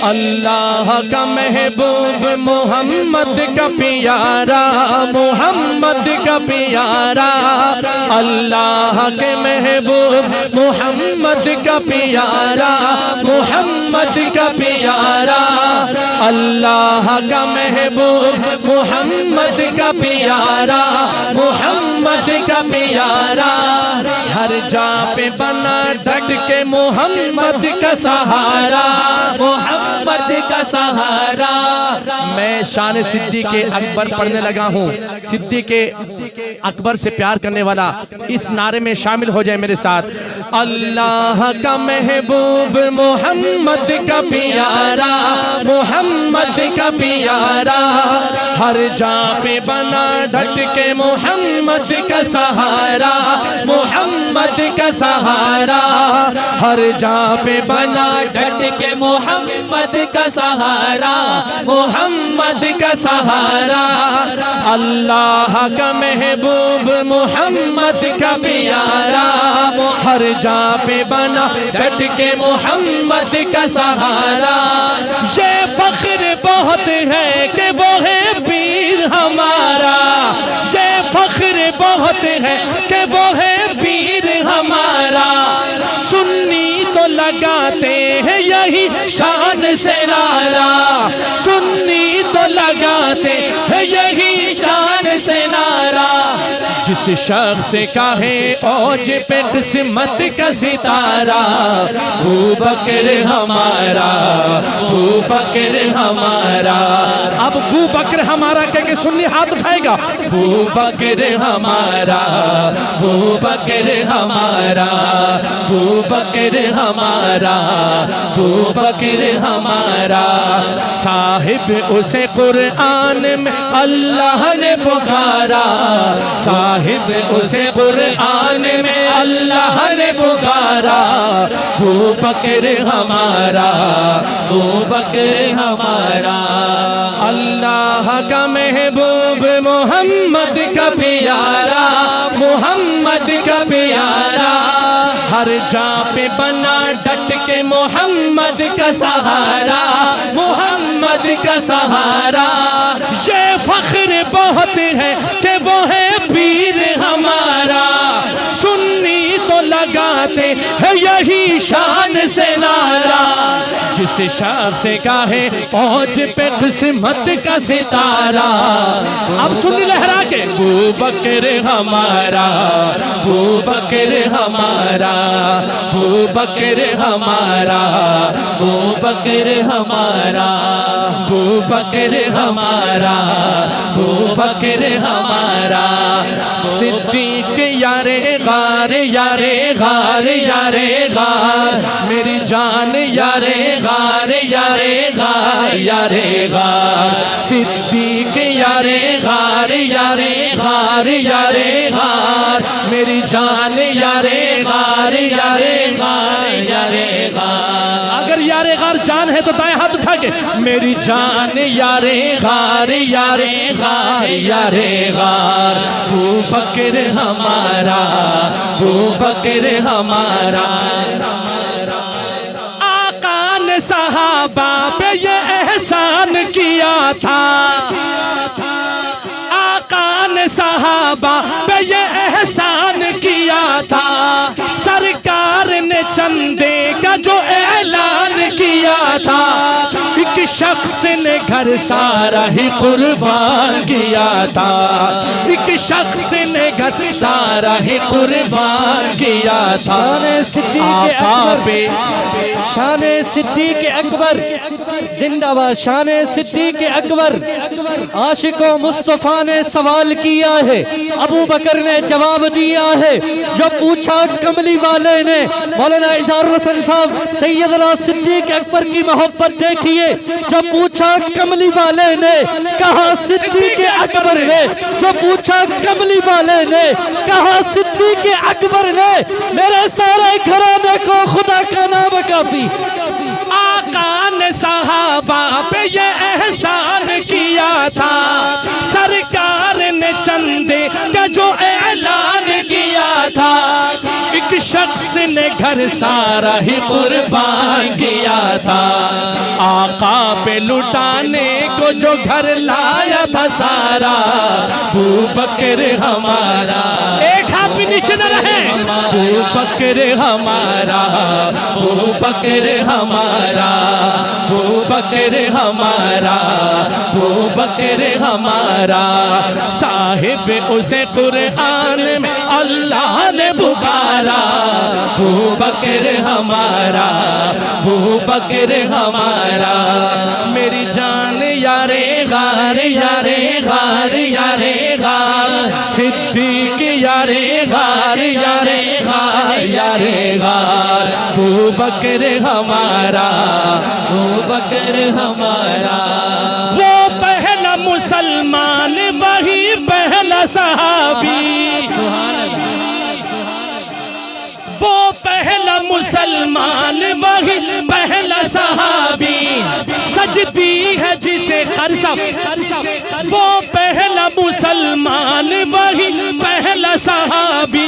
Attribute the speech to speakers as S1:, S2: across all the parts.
S1: اللہ کا محبوب محمد کا پیارا، محمد کا پیارا، اللہ کے محبوب محمد کا پیارا، محمد کا پیارا، اللہ کا محبوب محمد کا پیارا، محمد کا پیارا، ہر جا پہ بنا ڈٹ کے محمد کا سہارا، محمد کا سہارا۔ میں شان صدیق اکبر پڑھنے لگا ہوں، صدیق اکبر سے پیار کرنے والا اس نعرے میں شامل ہو جائے میرے ساتھ۔ اللہ کا محبوب محمد کا پیارا، محمد کا پیارا، ہر جا پہ بنا ڈٹ کے محمد کا سہارا، محمد کا سہارا، ہر جا پہ بنا ڈٹ کے محمد کا سہارا، محمد کا سہارا، اللہ کا محبوب محمد کا پیارا، ہر جا پہ بنا ڈٹ کے محمد کا سہارا۔ یہ فخر بہت ہے کہ وہ ہے پیر ہمارا، یہ فخر بہت ہے کہ وہ ہے پیر ہمارا، سنی تو لگاتے ہیں یہی شان سے نعرہ، سنی تو لگاتے ہیں یہی شان سے نعرہ، جس شخص کا ہے اوج پہ قسمت کا ستارہ، ابو بکر ہمارا، ابو بکر ہمارا۔ اب ابو بکر ہمارا کہہ کے سنی ہاتھ اٹھائے گا، ابو بکر ہمارا، ابو بکر ہمارا، ابو بکر ہمارا، ابو بکر ہمارا، صاحب اسے قرآن میں اللہ نے پکارا، صاحب اسے قرآن میں اللہ نے پکارا، ابو بکر ہمارا، ابو بکر ہمارا، اللہ کا محبوب محمد کا پیارا، محمد کا پیارا، ہر جا پہ بنا ڈٹ کے محمد کا سہارا، محمد کا سہارا، یہ فخر بہت ہے کہ وہ ہے پیر ہمارا، سنی تو لگاتے ہیں یہی شان سے نعرہ، جس شخص سے کہے اوج پہ قسمت کا ستارہ۔ اب سنی لہرا کے، ابو بکر ہمارا، ابو بکر ہمارا، ابو بکر ہمارا، ابو بکر ہمارا، ابو بکر ہمارا، ابو بکر ہمارا، صدیق یارے غار، یارے غار، یارے غار، میری جان یارے غار، یارے غار، یارے غار، صدیق یارے غار، یارے غار، یارے غار، میری جان یارے غار، یارے غار، یارے غار۔ اگر یارے غار جان ہے تو دائیں ہاتھ اٹھا کے، میری جان یارے غار، یارے غار، یارے غار، ابو بکر ہمارا، ابو بکر ہمارا۔ آقا نے صحابہ پہ یہ احسان کیا تھا، آقا نے صحابہ پہ یہ احسان کیا تھا، سرکار نے چندے کا جو اعلان کیا تھا، ایک شخص نے گھر سارا ہی قربان کیا تھا، ایک شخص نے گھر سارا ہی قربان کیا تھا۔
S2: شان صدیق اکبر زندہ باد، شان صدیق اکبر۔ عاشقوں مصطفیٰ نے سوال کیا ہے، ابو بکر نے جواب دیا ہے، جو پوچھا کملی والے نے، مولانا اظہار حسن صاحب سیدنا صدیق اکبر کی محبت دیکھیے، جو پوچھا کملی والے نے کہا صدیق اکبر نے، جو پوچھا کملی والے نے کہا صدیق اکبر نے، میرے سارے گھرانے کو خدا کا نام کافی۔
S1: آقا نے صحابہ پہ یہ احسان کیا تھا، سرکار نے چندے کا جو اعلان کیا تھا، ایک شخص نے گھر سارا ہی قربان کیا تھا، آقا پہ لٹانے کو جو گھر لایا تھا سارا، ابو بکر ہمارا، ایک ہاتھ بھی نیچے نہ رہے، ابو بکر ہمارا، ابو بکر ہمارا، ابو بکر ہمارا، ابو بکر ہمارا، صاحب اسے قرآن میں اللہ نے پکارا، ابو بکر ہمارا، ابو بکر ہمارا، میری جان یارے غار یارے غار یارے غار، صدیق یارے غار یارے غار یارے غار، ابو بکر ہمارا، ابو بکر ہمارا، وہ پہلا مسلمان وہی پہلا صحابی، وہ پہلا مسلمان وہی پہلا صحابی، سجدی ہے جسے ہر صف، وہ پہلا مسلمان وہی پہلا صحابی،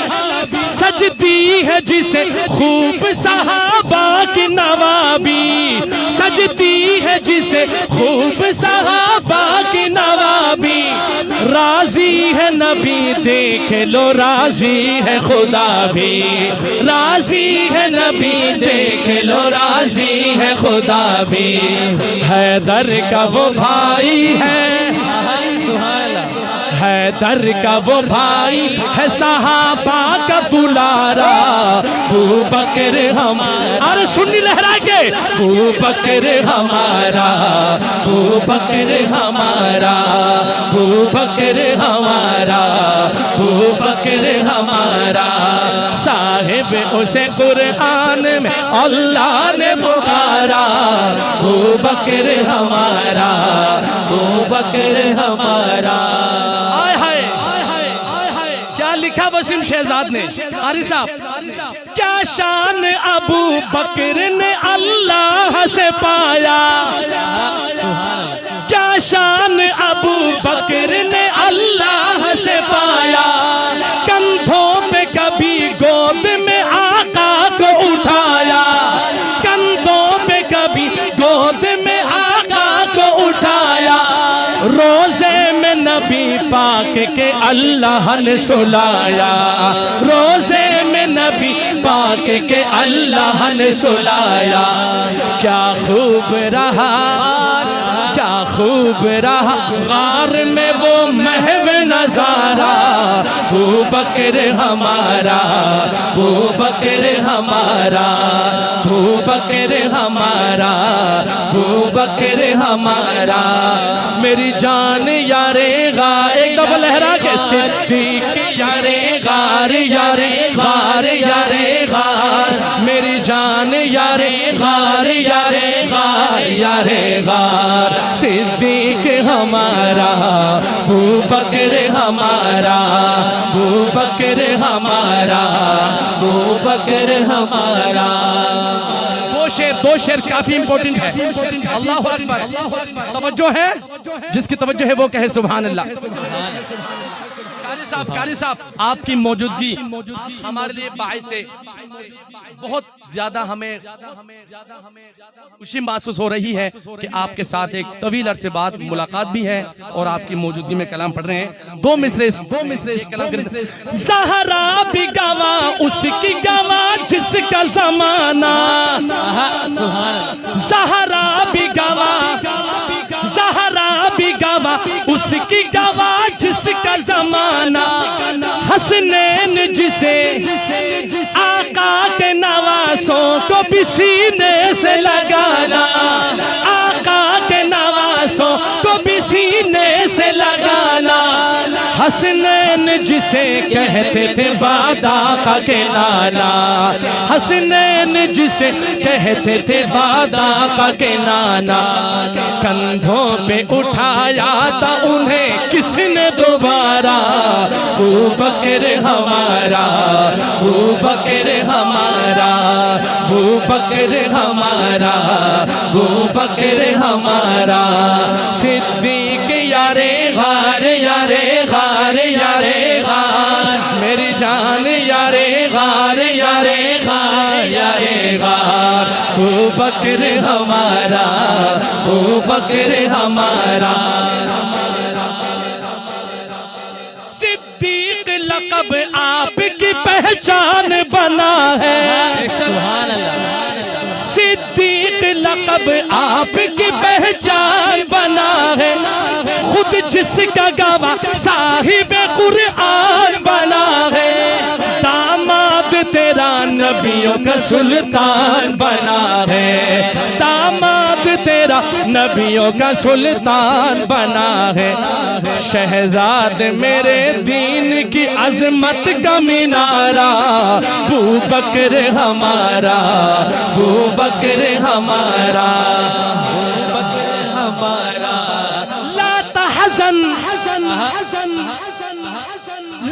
S1: سجدی ہے جسے خوب صحابہ کی نوابی، سجدی ہے جسے خوب صحابہ کی نوابی، راضی ہے نبی دیکھ لو راضی ہے خدا بھی، راضی ہے نبی دیکھ لو راضی ہے خدا بھی، حیدر کا وہ بھائی ہے، حیدر کا وہ بھائی ہے صحابہ کا بلارا، ابو بکر ہمارا، ارے سنی لہرا کے، ابو بکر ہمارا، ابو بکر ہمارا، ابو بکر ہمارا، ابو بکر ہمارا، صاحب اسے قرآن میں اللہ نے پکارا، ابو بکر ہمارا، ابو بکر ہمارا، کیا لکھا وسیم شہزاد نے، قاری صاحب، کیا شان ابو بکر نے اللہ سے پایا، کیا شان ابو بکر نے اللہ سے پایا، کندھوں پہ کبھی گود میں آقا کو اٹھایا، کندھوں پہ کبھی گود میں آقا کو اٹھایا، روزے میں نبی پاک کے اللہ نے سلایا، روزے میں نبی پاک کے اللہ نے سلایا، کیا خوب رہا، کیا خوب رہا غار میں وہ محو نظارہ، ابو بکر ہمارا، ابو بکر ہمارا، ابو بکر ہمارا، ابو بکر ہمارا، میری جان یارے غار، ایک دفعہ لہرا کے، صدیق یارے غار یارے غار یارے غار، میری جان یارے غار یارے غار یارے غار، صدیق ہمارا، ابو بکر ہمارا، ابو بکر ہمارا، ابو بکر ہمارا، دو شعر کافی امپورٹنٹ ہے، اللہ اکبر، توجہ ہے، جس کی توجہ ہے وہ کہے سبحان اللہ۔ قاری صاحب آپ کی موجودگی ہمارے لیے باعث ہے، بہت زیادہ ہمیں خوشی محسوس ہو رہی ہے کہ آپ کے ساتھ ایک طویل عرصے بعد ملاقات بھی ہے اور آپ کی موجودگی میں کلام پڑھ رہے ہیں، دو مصرے کلام کریں۔ زہرا بھی گواہ اس کی گواہ جس کا زمانہ، زہرا بھی گواہ، زہرا بھی گواہ اس کی گواہ جس کا زمانہ، حسنین جسے آقا کے نواسوں کو بھی سینے سے لگانا، آقا کے نواسوں کو بھی سینے سے لگانا، حسنین جسے کہتے تھے وعدہ کا کے نانا، حسنین جسے کہتے تھے وعدہ کا کے نانا، کندھوں پہ اٹھایا تھا انہیں کس نے دوبارہ، ابو بکر ہمارا، ابو بکر ہمارا، ابو بکر ہمارا، ابو بکر ہمارا، صدیق یارے غار یارے غار یارے غار، میری جان یارے غار یارے غار، ابو بکر ہمارا، ابو بکر ہمارا۔ صدیق لقب آپ کی پہچان بنا ہے،
S2: سبحان اللہ۔
S1: صدیق لقب آپ کی پہچان بنا ہے، خود جس کا گواہ صاحب قرآن بنا ہے، داماد تیرا نبیوں کا سلطان بنا ہے، داماد تیرا نبیوں کا سلطان بنا ہے، شہزاد میرے دین کی عظمت کا مینارہ، ابو بکر ہمارا، ابو بکر ہمارا، ابو بکر ہمارا۔ لا تحزن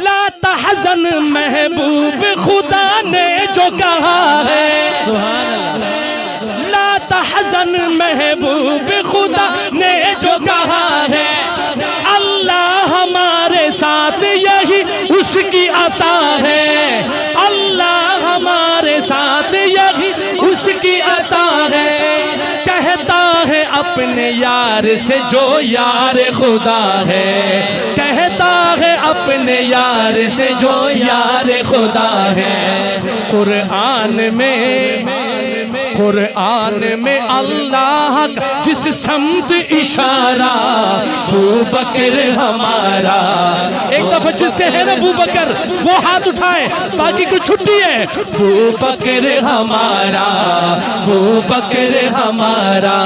S1: لا تحزن محبوب خدا نے جو کہا ہے،
S2: سبحان اللہ۔
S1: لا تحزن محبوب خدا نے جو کہا ہے، اللہ ہمارے ساتھ یہی اس کی عطا ہے، اللہ ہمارے ساتھ یہی اس کی عطا ہے، کہتا ہے اپنے یار سے جو یار خدا ہے، کہتا ہے اپنے یار سے جو یار خدا ہے، قرآن میں اللہ کا جس سمت اشارہ، ابو بکر ہمارا۔ ایک دفعہ جس کے ہے نا ابو بکر وہ ہاتھ اٹھائے، باقی کوئی چھٹی ہے۔ ابو بکر ہمارا، ابو بکر ہمارا،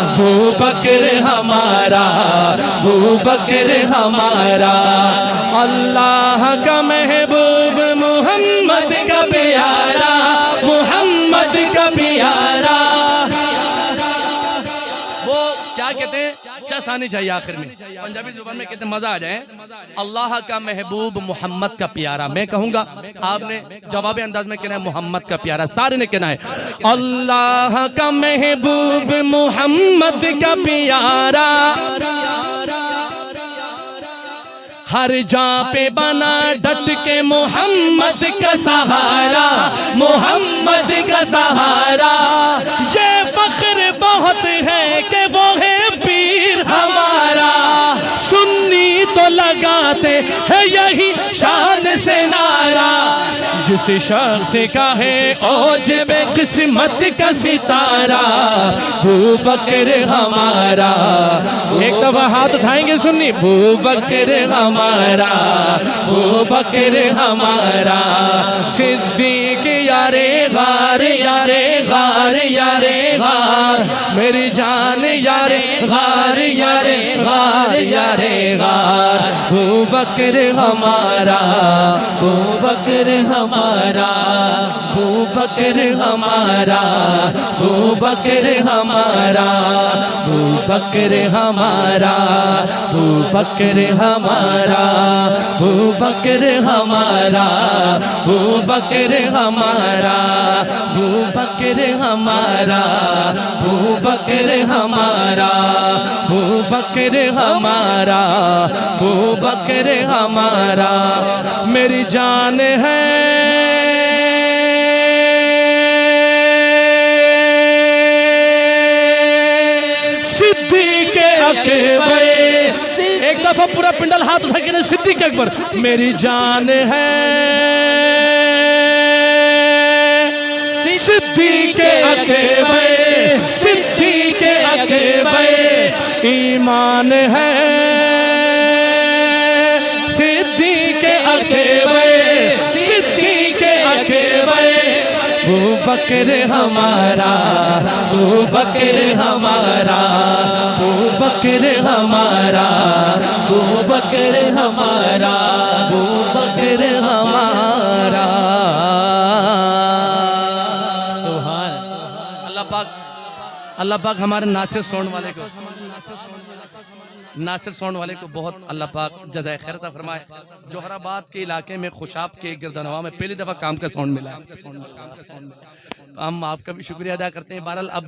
S1: ابو بکر ہمارا، ابو بکر ہمارا۔ اللہ کا محبوب محمد کا پیارا، محمد کا پیارا۔ وہ کیا کہتے ہیں، چس آنی چاہیے آخر میں، پنجابی زبان میں کہتے ہیں مزہ آ جائے، اللہ کا محبوب محمد کا پیارا۔ میں کہوں گا آپ نے جواب انداز میں کہنا ہے محمد کا پیارا، سارے نے کہنا ہے اللہ کا محبوب محمد کا پیارا، ہر جہاں پہ بنا ڈٹ کے محمد کا سہارا، محمد کا سہارا۔ یہ فخر بہت ہے کہ وہ ہے پیر ہمارا، سنی تو لگاتے ہیں یہی شان سے نعرہ، جس شخص کا ہے اوج میں قسمت کا ستارہ، ابو بکر ہمارا۔ ایک دفعہ ہاتھ اٹھائیں گے سنی، ابو بکر ہمارا، ابو بکر ہمارا۔ صدیق یارے غار، یارے غار، یارے غار، میری جان یارے غار، یارے غار، یارے غار، ابو بکر ہمارا، ابو بکر ہمارا، ابو بکر ہمارا، ابو بکر ہمارا، ابو بکر ہمارا، ابو بکر ہمارا، ابو بکر ہمارا، ابو بکر ہمارا، ابو بکر ہمارا، ابو بکر ہمارا، ابو بکر ہمارا، ابو بکر ہمارا۔ میری جان ہے صدیق اکبر، ایک دفعہ پورا پنڈل ہاتھ اٹھا کے صدیق اکبر۔ میری جان ہے صدیق اکبر، صدیق اکبر، ایمان ہے صدیق اکبر، صدیق اکبر۔ ابو بکر ہمارا، ابو بکر ہمارا، ابو بکر ہمارا، ابو بکر ہمارا، ابو بکر ہمارا۔
S2: سبحان
S1: اللہ پاک ہمارے ناصر سون والے کو بہت اللہ پاک جزائے خیر عطا فرمائے۔ جوہر آباد کے علاقے میں خوشاب کے گردنواں میں پہلی دفعہ کام کا ساؤنڈ ملا ہے، ہم آپ کا بھی شکریہ ادا کرتے ہیں۔ بہرحال اب